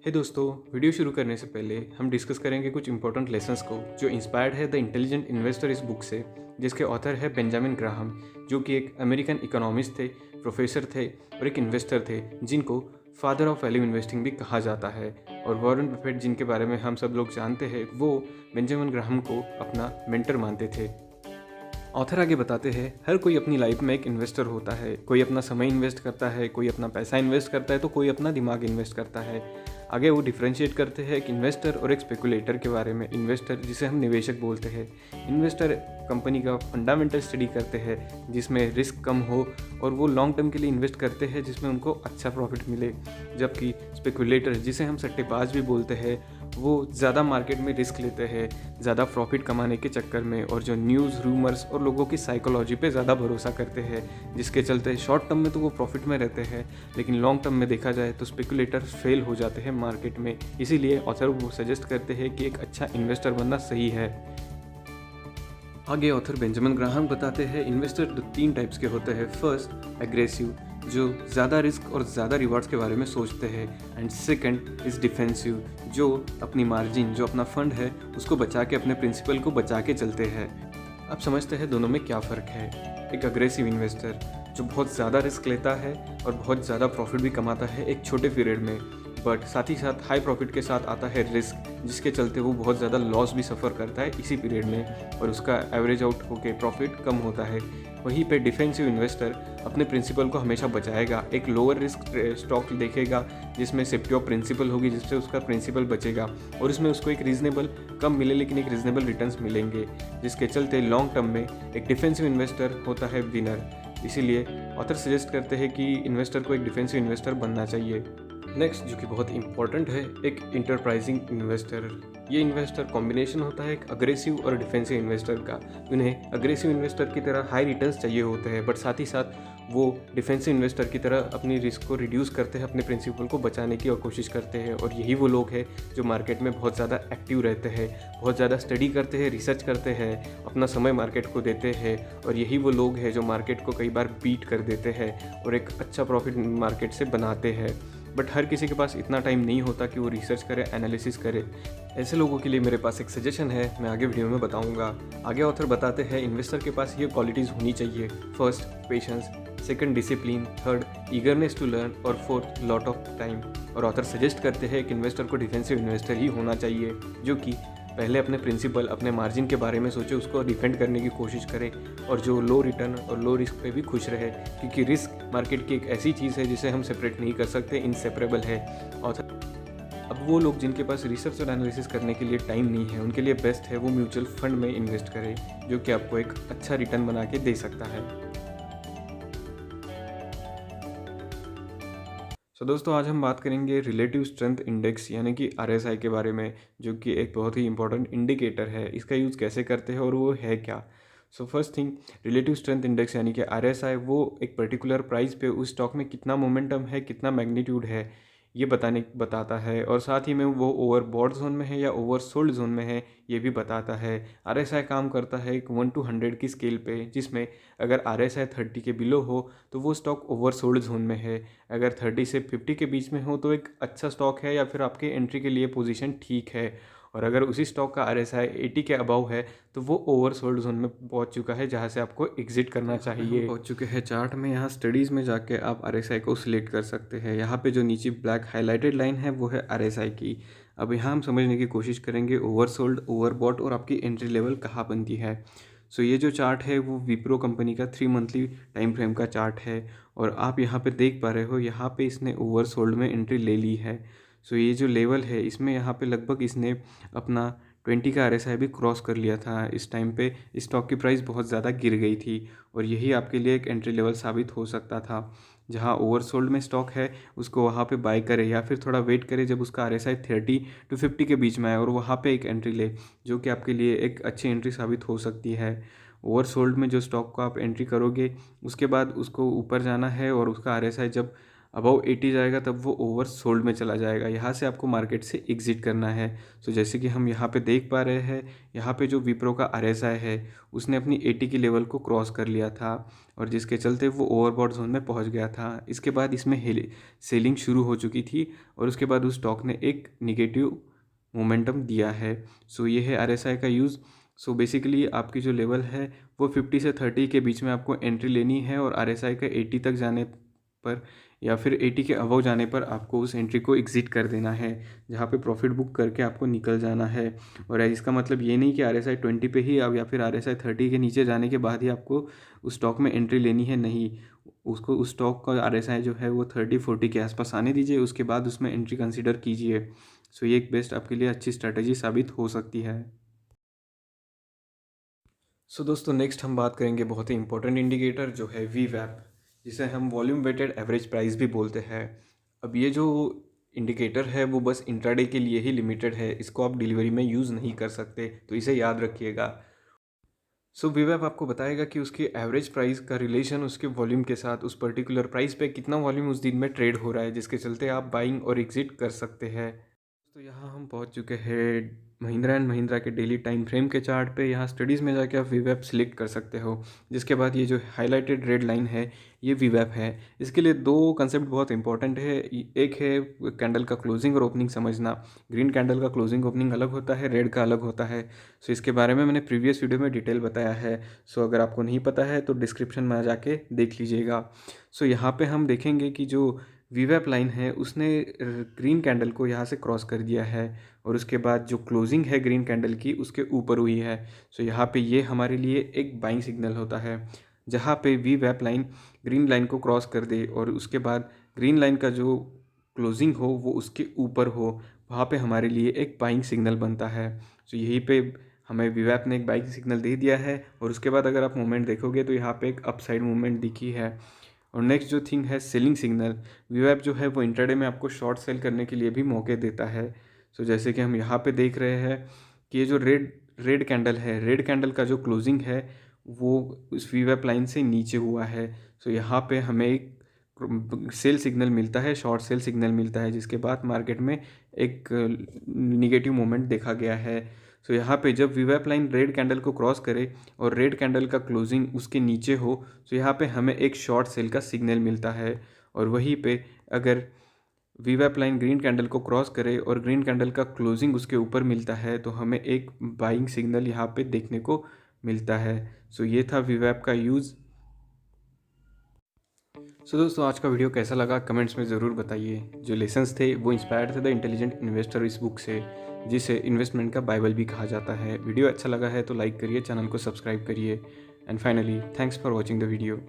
हे दोस्तों, वीडियो शुरू करने से पहले हम डिस्कस करेंगे कुछ इंपॉर्टेंट लेसन्स को जो इंस्पायर्ड है द इंटेलिजेंट इन्वेस्टर इस बुक से, जिसके ऑथर है बेंजामिन ग्राहम, जो कि एक अमेरिकन इकोनॉमिस्ट थे, प्रोफेसर थे और एक इन्वेस्टर थे, जिनको फादर ऑफ वैल्यू इन्वेस्टिंग भी कहा जाता है। और वॉरेन बफेट, जिनके बारे में हम सब लोग जानते हैं, वो बेंजामिन ग्राहम को अपना मेंटर मानते थे। ऑथर आगे बताते हैं, हर कोई अपनी लाइफ में एक इन्वेस्टर होता है। कोई अपना समय इन्वेस्ट करता है, कोई अपना पैसा इन्वेस्ट करता है, तो कोई अपना दिमाग इन्वेस्ट करता है। आगे वो डिफ्रेंशिएट करते हैं एक इन्वेस्टर और एक स्पेकुलेटर के बारे में। इन्वेस्टर, जिसे हम निवेशक बोलते हैं, इन्वेस्टर कंपनी का फंडामेंटल स्टडी करते हैं जिसमें रिस्क कम हो और वो लॉन्ग टर्म के लिए इन्वेस्ट करते हैं जिसमें उनको अच्छा प्रॉफिट मिले। जबकि स्पेकुलेटर, जिसे हम सट्टेबाज भी बोलते हैं, वो ज़्यादा मार्केट में रिस्क लेते हैं ज़्यादा प्रॉफिट कमाने के चक्कर में, और जो न्यूज़, रूमर्स और लोगों की साइकोलॉजी पे ज़्यादा भरोसा करते हैं, जिसके चलते शॉर्ट टर्म में तो वो प्रॉफिट में रहते हैं, लेकिन लॉन्ग टर्म में देखा जाए तो स्पेकुलेटर फेल हो जाते हैं मार्केट में। इसीलिए ऑथर वो सजेस्ट करते हैं कि एक अच्छा इन्वेस्टर बनना सही है। आगे ऑथर बेंजामिन ग्राहम बताते हैं इन्वेस्टर तीन टाइप्स के होते हैं। फर्स्ट, एग्रेसिव, जो ज़्यादा रिस्क और ज़्यादा रिवार्ड्स के बारे में सोचते हैं। एंड सेकंड इज़ डिफेंसिव, जो अपनी मार्जिन, जो अपना फंड है, उसको बचा के, अपने प्रिंसिपल को बचा के चलते हैं। अब समझते हैं दोनों में क्या फ़र्क है। एक अग्रेसिव इन्वेस्टर जो बहुत ज़्यादा रिस्क लेता है और बहुत ज़्यादा प्रॉफिट भी कमाता है एक छोटे पीरियड में, बट साथ ही साथ हाई प्रॉफिट के साथ आता है रिस्क, जिसके चलते वो बहुत ज़्यादा लॉस भी सफ़र करता है इसी पीरियड में, और उसका एवरेज आउट होके प्रॉफिट कम होता है। वहीं पे डिफेंसिव इन्वेस्टर अपने प्रिंसिपल को हमेशा बचाएगा, एक लोअर रिस्क स्टॉक देखेगा जिसमें सिक्योर प्रिंसिपल होगी, जिससे उसका प्रिंसिपल बचेगा और इसमें उसको एक रीजनेबल, कम मिले लेकिन एक रीजनेबल रिटर्न्स मिलेंगे, जिसके चलते लॉन्ग टर्म में एक डिफेंसिव इन्वेस्टर होता है विनर। इसीलिए ऑथर सजेस्ट करते हैं कि इन्वेस्टर को एक डिफेंसिव इन्वेस्टर बनना चाहिए। नेक्स्ट, जो कि बहुत इंपॉर्टेंट है, एक इंटरप्राइजिंग इन्वेस्टर। ये इन्वेस्टर कॉम्बिनेशन होता है एक अग्रेसिव और डिफेंसिव इन्वेस्टर का। उन्हें अग्रेसिव इन्वेस्टर की तरह हाई रिटर्न्स चाहिए होते हैं, बट साथ ही साथ वो डिफेंसिव इन्वेस्टर की तरह अपनी रिस्क को रिड्यूस करते हैं, अपने प्रिंसिपल को बचाने की और कोशिश करते हैं। और यही वो लोग हैं जो मार्केट में बहुत ज़्यादा एक्टिव रहते हैं, बहुत ज़्यादा स्टडी करते हैं, रिसर्च करते हैं, अपना समय मार्केट को देते हैं। और यही वो लोग हैं जो मार्केट को कई बार बीट कर देते हैं और एक अच्छा प्रॉफिट मार्केट से बनाते हैं। बट हर किसी के पास इतना टाइम नहीं होता कि वो रिसर्च करे, एनालिसिस करे। ऐसे लोगों के लिए मेरे पास एक सजेशन है, मैं आगे वीडियो में बताऊंगा। आगे ऑथर बताते हैं इन्वेस्टर के पास ये क्वालिटीज़ होनी चाहिए। First, patience, second, discipline, third, eagerness to learn और फोर्थ, लॉट ऑफ टाइम। और ऑथर सजेस्ट करते हैं कि इन्वेस्टर को डिफेंसिव इन्वेस्टर ही होना चाहिए, जो कि पहले अपने प्रिंसिपल, अपने मार्जिन के बारे में सोचे, उसको डिफेंड करने की कोशिश करे, और जो लो रिटर्न और लो रिस्क पे भी खुश रहे, क्योंकि रिस्क मार्केट की एक ऐसी चीज़ है जिसे हम सेपरेट नहीं कर सकते, इनसेपरेबल है। और अब वो लोग जिनके पास रिसर्च और एनालिसिस करने के लिए टाइम नहीं है, उनके लिए बेस्ट है वो म्यूचुअल फंड में इन्वेस्ट करें, जो कि आपको एक अच्छा रिटर्न बना के दे सकता है। दोस्तों, आज हम बात करेंगे रिलेटिव स्ट्रेंथ इंडेक्स यानी कि आरएसआई के बारे में, जो कि एक बहुत ही इंपॉर्टेंट इंडिकेटर है। इसका यूज़ कैसे करते हैं और वो है क्या। First thing, relative strength index यानी कि आरएसआई, वो एक पर्टिकुलर प्राइस पे उस स्टॉक में कितना मोमेंटम है, कितना मैग्नीट्यूड है, ये बताता है। और साथ ही में वो ओवरबॉट जोन में है या ओवरसोल्ड जोन में है, ये भी बताता है। आरएसआई काम करता है एक 1 to 100 की स्केल पे, जिसमें अगर आरएसआई 30 के बिलो हो तो वो स्टॉक ओवरसोल्ड जोन में है, अगर 30 से 50 के बीच में हो तो एक अच्छा स्टॉक है या फिर आपके एंट्री के लिए पोजीशन ठीक है, और अगर उसी स्टॉक का आरएसआई 80 के अबव है तो वो ओवरसोल्ड जोन में पहुंच चुका है, जहां से आपको एग्जिट करना चाहिए। पहुंच चुके हैं चार्ट में, यहाँ स्टडीज़ में जाके आप आरएसआई को सिलेक्ट कर सकते हैं। यहाँ पे जो नीचे ब्लैक हाईलाइटेड लाइन है वो है आरएसआई की। अब यहाँ हम समझने की कोशिश करेंगे ओवरसोल्ड, ओवरबॉट और आपकी एंट्री लेवल कहाँ बनती है। ये जो चार्ट है वो विप्रो कंपनी का 3 मंथली टाइम फ्रेम का चार्ट है, और आप यहाँ पे देख पा रहे हो, यहाँ पे इसने ओवरसोल्ड में एंट्री ले ली है। ये जो लेवल है इसमें यहाँ पे लगभग इसने अपना 20 का आरएसआई भी क्रॉस कर लिया था। इस टाइम पे स्टॉक की प्राइस बहुत ज़्यादा गिर गई थी, और यही आपके लिए एक एंट्री लेवल साबित हो सकता था। जहाँ ओवरसोल्ड में स्टॉक है उसको वहाँ पे बाय करे, या फिर थोड़ा वेट करे जब उसका आरएसआई 30 to 50 के बीच में आए और वहाँ पे एक एंट्री ले, जो कि आपके लिए एक अच्छी एंट्री साबित हो सकती है। ओवरसोल्ड में जो स्टॉक को आप एंट्री करोगे उसके बाद उसको ऊपर जाना है, और उसका आरएसआई जब अबव 80 जाएगा तब वो ओवर सोल्ड में चला जाएगा। यहाँ से आपको मार्केट से एग्जिट करना है। सो जैसे कि हम यहाँ पे देख पा रहे हैं, यहाँ पे जो विप्रो का RSI है उसने अपनी 80 की लेवल को क्रॉस कर लिया था और जिसके चलते वो ओवरबॉट जोन में पहुँच गया था। इसके बाद इसमें सेलिंग शुरू हो चुकी थी और उसके बाद उस स्टॉक ने एक निगेटिव मोमेंटम दिया है। सो ये है RSI का यूज़। सो बेसिकली आपकी जो लेवल है वो 50 से 30 के बीच में आपको एंट्री लेनी है और RSI का 80 तक जाने पर या फिर 80 के अबव जाने पर आपको उस एंट्री को एग्जिट कर देना है, जहाँ पे प्रॉफिट बुक करके आपको निकल जाना है। और इसका मतलब ये नहीं कि RSI 20 पे ही अब या फिर RSI 30 के नीचे जाने के बाद ही आपको उस स्टॉक में एंट्री लेनी है, नहीं। उसको उस स्टॉक का RSI जो है वो 30-40 के आसपास आने दीजिए, उसके बाद उसमें एंट्री कंसिडर कीजिए। सो ये एक बेस्ट आपके लिए अच्छी स्ट्रैटेजी साबित हो सकती है। सो दोस्तों नेक्स्ट हम बात करेंगे बहुत ही इंपॉर्टेंट इंडिकेटर जो है VWAP, जिसे हम वॉल्यूम वेटेड एवरेज प्राइस भी बोलते हैं। अब ये जो इंडिकेटर है वो बस इंट्राडे के लिए ही लिमिटेड है, इसको आप डिलीवरी में यूज़ नहीं कर सकते, तो इसे याद रखिएगा। सो VWAP आपको बताएगा कि उसकी एवरेज प्राइस का रिलेशन उसके वॉल्यूम के साथ उस पर्टिकुलर प्राइस पे कितना वॉल्यूम उस दिन में ट्रेड हो रहा है, जिसके चलते आप बाइंग और एग्जिट कर सकते हैं। तो यहाँ हम पहुँच चुके हैं महिंद्रा एंड महिंद्रा के डेली टाइम फ्रेम के चार्ट पे। यहाँ स्टडीज़ में जाके आप VWAP सिलेक्ट कर सकते हो, जिसके बाद ये जो हाईलाइटेड रेड लाइन है ये VWAP है। इसके लिए दो कंसेप्ट बहुत इंपॉर्टेंट है। एक है कैंडल का क्लोजिंग और ओपनिंग समझना। ग्रीन कैंडल का क्लोजिंग ओपनिंग अलग होता है, रेड का अलग होता है। सो इसके बारे में मैंने प्रीवियस वीडियो में डिटेल बताया है। सो अगर आपको नहीं पता है तो डिस्क्रिप्शन में जाके देख लीजिएगा। सो यहाँ पे हम देखेंगे कि जो VWAP लाइन है उसने ग्रीन कैंडल को यहाँ से क्रॉस कर दिया है और उसके बाद जो क्लोजिंग है ग्रीन कैंडल की उसके ऊपर हुई है। सो यहाँ पे ये हमारे लिए एक बाइंग सिग्नल होता है। जहाँ पे VWAP लाइन ग्रीन लाइन को क्रॉस कर दे और उसके बाद ग्रीन लाइन का जो क्लोजिंग हो वो उसके ऊपर हो, वहाँ पे हमारे लिए एक बाइंग सिग्नल बनता है। सो यहीं पे हमें VWAP ने एक बाइंग सिग्नल दे दिया है और उसके बाद अगर आप मूवमेंट देखोगे तो यहाँ पे एक अपसाइड मूवमेंट दिखी है। और नेक्स्ट जो थिंग है सेलिंग सिग्नल। VWAP जो है वो इंट्राडे में आपको शॉर्ट सेल करने के लिए भी मौके देता है। सो जैसे कि हम यहाँ पे देख रहे हैं कि ये जो रेड कैंडल है, रेड कैंडल का जो क्लोजिंग है वो उस VWAP लाइन से नीचे हुआ है। सो यहाँ पे हमें एक सेल सिग्नल मिलता है, शॉर्ट सेल सिग्नल मिलता है, जिसके बाद मार्केट में एक निगेटिव मोमेंट देखा गया है। सो यहाँ पे जब VWAP लाइन रेड कैंडल को क्रॉस करे और रेड कैंडल का क्लोजिंग उसके नीचे हो, तो यहाँ पे हमें एक शॉर्ट सेल का सिग्नल मिलता है। और वहीं पे अगर VWAP लाइन ग्रीन कैंडल को क्रॉस करे और ग्रीन कैंडल का क्लोजिंग उसके ऊपर मिलता है तो हमें एक बाइंग सिग्नल यहाँ पे देखने को मिलता है। सो ये था VWAP का यूज़। सो दोस्तों आज का वीडियो कैसा लगा कमेंट्स में ज़रूर बताइए। जो लेसन्स थे वो इंस्पायर्ड थे द इंटेलिजेंट इन्वेस्टर इस बुक से, जिसे इन्वेस्टमेंट का बाइबल भी कहा जाता है। वीडियो अच्छा लगा है तो लाइक करिए, चैनल को सब्सक्राइब करिए and finally thanks for watching the video.